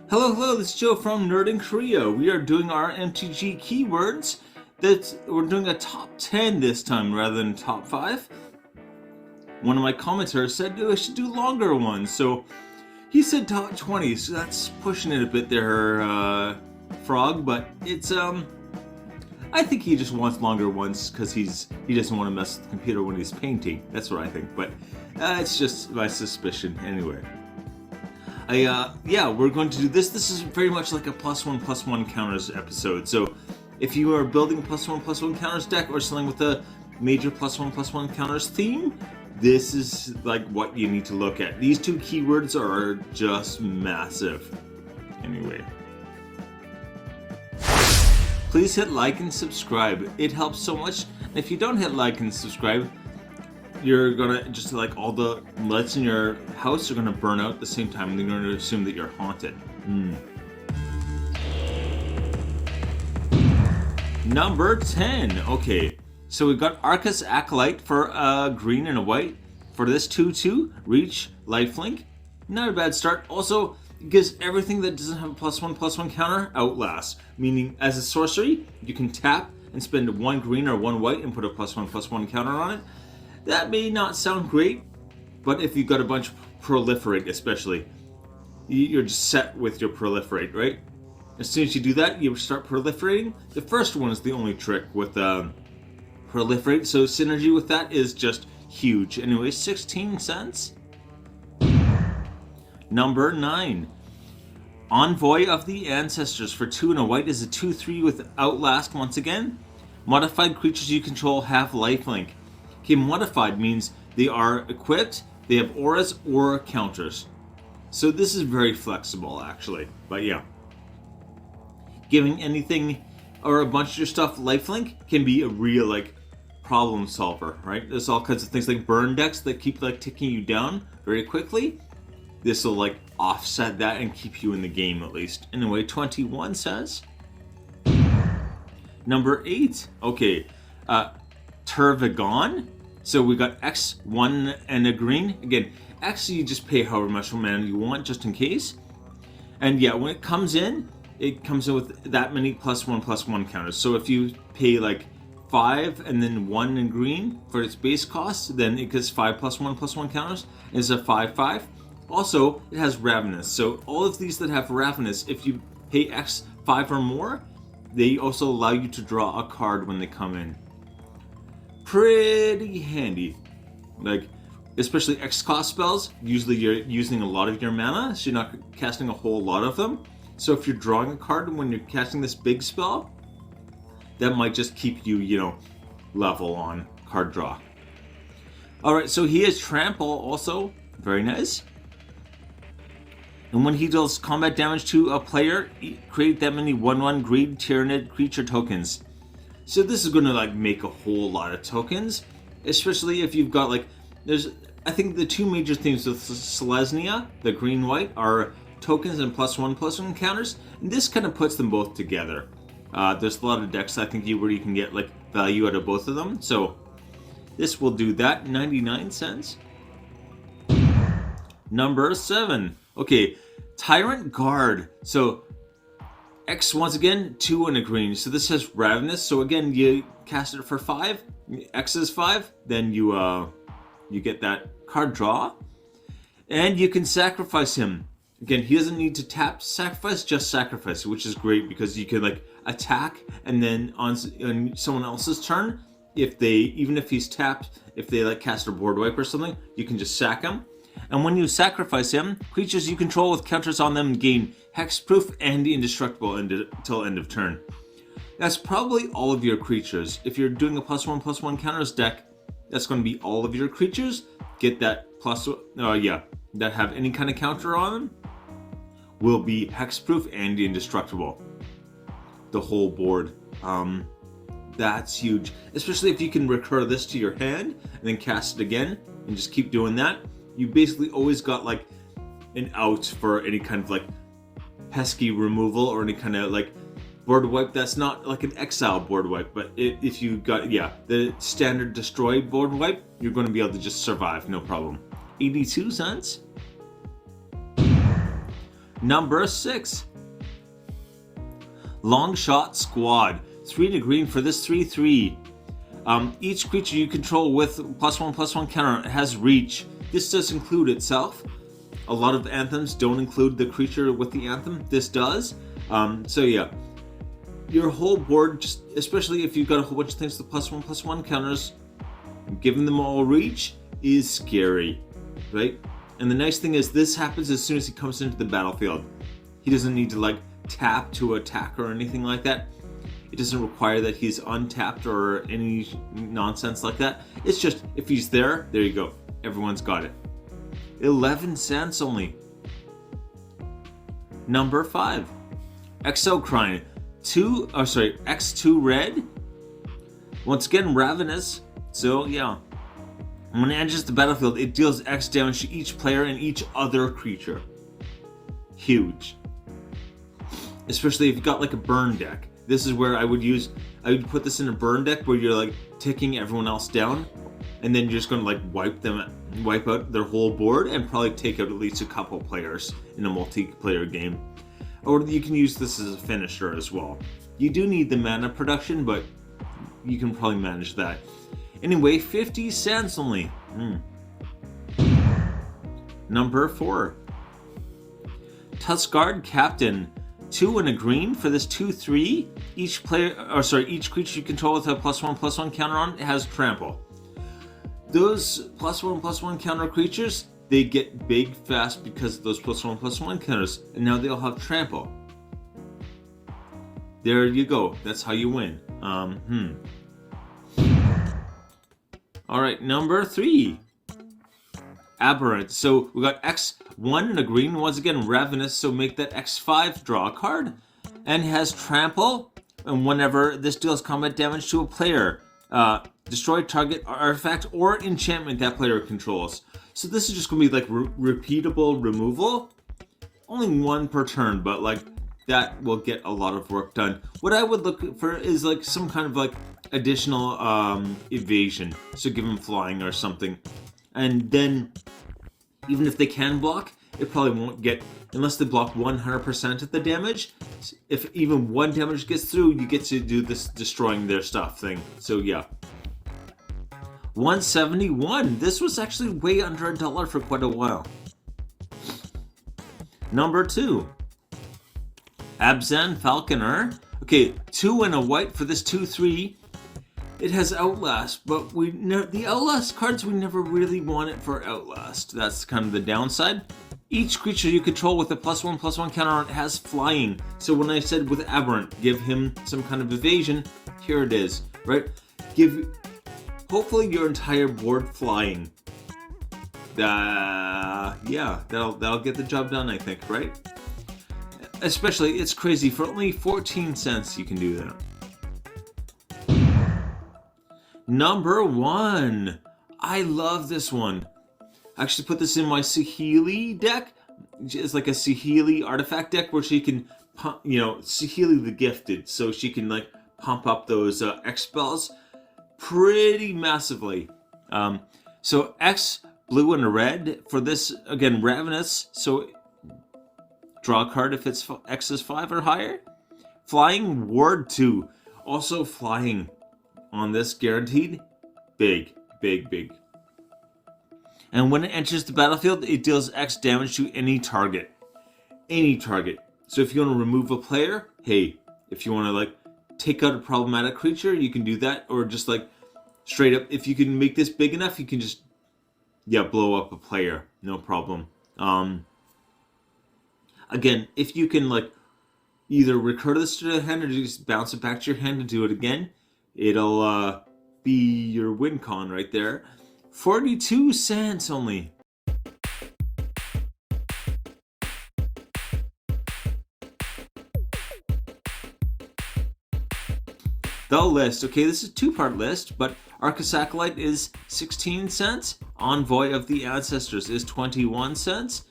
Hello, this is Joe from Nerd in Korea. We are doing our MTG keywords. We're doing a top 10 this time rather than top 5. One of my commenters said I should do longer ones, so he said top 20, so that's pushing it a bit there, Frog, but it's, I think he just wants longer ones because he doesn't want to mess with the computer when he's painting. That's what I think, but it's just my suspicion anyway. Yeah, we're going to do this. This is very much like a +1/+1 counters episode. So if you are building a +1/+1 counters deck or something with a major +1/+1 counters theme, this is like what you need to look at. These two keywords are just massive. Anyway. Please hit like and subscribe. It helps so much. And if you don't hit like and subscribe, you're gonna just like all the lights in your house are gonna burn out at the same time, and they're gonna assume that you're haunted. Number 10. Okay, so we've got Arcus Acolyte for a green and a white for this 2/2 reach lifelink. Not a bad start. Also, it gives everything that doesn't have a +1/+1 counter Outlast, meaning as a sorcery you can tap and spend one green or one white and put a +1/+1 counter on it. That may not sound great, but if you've got a bunch of proliferate especially, you're just set with your proliferate, right? As soon as you do that, you start proliferating. The first one is the only trick with proliferate, so synergy with that is just huge. Anyway, 16 cents. Number 9. Envoy of the Ancestors for 2 and a white is a 2/3 with Outlast once again. Modified creatures you control have lifelink. Okay, modified means they are equipped, they have auras or counters. So this is very flexible actually, but yeah. Giving anything or a bunch of your stuff lifelink can be a real like problem solver, right? There's all kinds of things like burn decks that keep like ticking you down very quickly. This will like offset that and keep you in the game at least. Anyway, 21 cents. Number 8. Okay, Tervigon. So we got X, 1 and a green. Again, X you just pay however much mana you want just in case. And yeah, when it comes in with that many +1/+1 counters. So if you pay like 5 and then 1 in green for its base cost, then it gets 5 +1/+1 counters. It's a 5/5. Also, it has Ravenous. So all of these that have Ravenous, if you pay X 5 or more, they also allow you to draw a card when they come in. Pretty handy. Like, especially X cost spells, usually you're using a lot of your mana, so you're not casting a whole lot of them. So if you're drawing a card when you're casting this big spell, that might just keep you, level on card draw. Alright, so he has Trample also. Very nice. And when he deals combat damage to a player, create that many 1/1 Greed Tyrannid creature tokens. So this is going to like make a whole lot of tokens, especially if you've got like, I think the two major themes with Selesnya, the green-white, are tokens and +1/+1 counters, and this kind of puts them both together. There's a lot of decks I think where you can get like value out of both of them, so this will do that. 99 cents. Number 7. Okay, Tyrant Guard. So X once again, 2 and a green. So this has Ravenous. So again, you cast it for 5. X is 5. Then you get that card draw, and you can sacrifice him. Again, he doesn't need to tap to sacrifice, just sacrifice, which is great because you can like attack, and then on someone else's turn, even if he's tapped, if they like cast a board wipe or something, you can just sack him. And when you sacrifice him, creatures you control with counters on them gain hexproof and indestructible until end of turn. That's probably all of your creatures. If you're doing a +1/+1 counters deck, that's going to be all of your creatures. Get that that have any kind of counter on them will be hexproof and indestructible. The whole board. That's huge. Especially if you can recur this to your hand and then cast it again and just keep doing that. You basically always got like an out for any kind of like pesky removal or any kind of like board wipe that's not like an exile board wipe, but if you got the standard destroy board wipe, you're going to be able to just survive, no problem. 82 cents. Number 6. Long Shot Squad. 3 and a green for this 3/3. Each creature you control with +1/+1 counter has reach. This does include itself. A lot of anthems don't include the creature with the anthem. This does. So yeah, your whole board, just especially if you've got a whole bunch of things with +1/+1 counters, giving them all reach is scary, right? And the nice thing is this happens as soon as he comes into the battlefield. He doesn't need to like tap to attack or anything like that. It doesn't require that he's untapped or any nonsense like that. It's just, if he's there, there you go. Everyone's got it. 11 cents only. Number 5. Exocrine. X2 red. Once again, Ravenous. So yeah. When it enters the battlefield, it deals X damage to each player and each other creature. Huge. Especially if you've got like a burn deck. This is where I would put this in a burn deck where you're like taking everyone else down, and then you're just gonna like wipe out their whole board and probably take out at least a couple players in a multiplayer game. Or you can use this as a finisher as well. You do need the mana production, but you can probably manage that. Anyway, 50 cents only. Number 4. Tuskguard Captain. 2 and a green for this 2/3. Each creature you control with a +1/+1 counter on has trample. Those +1/+1 counter creatures, they get big fast because of those +1/+1 counters, and now they'll have trample. There you go. That's how you win. Alright, number 3. Aberrant. So we got X1 and a green. Once again, Ravenous. So make that X5, draw a card. And has trample. And whenever this deals combat damage to a player, destroy target artifact or enchantment that player controls. So this is just going to be like repeatable removal. Only 1 per turn, but like that will get a lot of work done. What I would look for is like some kind of like additional evasion. So give them flying or something. And then, even if they can block, it probably won't get, unless they block 100% of the damage. If even 1 damage gets through, you get to do this destroying their stuff thing. So yeah. 171. This was actually way under $1 for quite a while. Number 2. Abzan Falconer. Okay, 2 and a white for this 2/3. It has Outlast, but the Outlast cards, we never really want it for Outlast. That's kind of the downside. Each creature you control with a +1/+1 counter on it has flying. So when I said with Aberrant, give him some kind of evasion, here it is, right? Give, hopefully your entire board flying. Yeah, that'll get the job done, I think, right? Especially, it's crazy, for only 14 cents you can do that. Number 1. I love this one. I actually put this in my Saheeli deck. It's like a Saheeli artifact deck where she can, Saheeli the Gifted, so she can like pump up those X spells pretty massively. So X, blue and a red for this, again, Ravenous. So draw a card if it's X is 5 or higher. Flying, Ward 2. Also flying. On this, guaranteed, big. And when it enters the battlefield, it deals X damage to any target. So if you want to remove a player, hey, if you want to like take out a problematic creature, you can do that. Or just like straight up, if you can make this big enough, you can just, blow up a player, no problem. Again, if you can like either recur this to the hand or just bounce it back to your hand and do it again, it'll be your win con right there. 42 cents only. The list. Okay, this is a 2-part list, but Arcasacolite is 16 cents. Envoy of the Ancestors is 21 cents.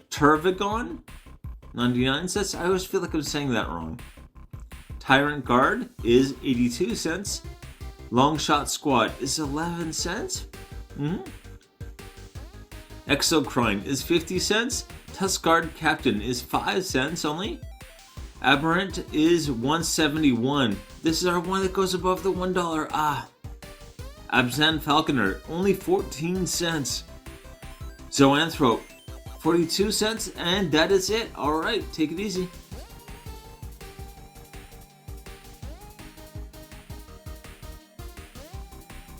Turvigon, 99 cents. I always feel like I'm saying that wrong. Tyrant Guard is 82 cents. Long Shot Squad is 11 cents. Exocrine is 50 cents. Tuskguard Captain is 5 cents only. Aberrant is 171. This is our one that goes above the $1. Abzan Falconer, only 14 cents. Zoanthrope, 42 cents, and that is it. Alright, take it easy.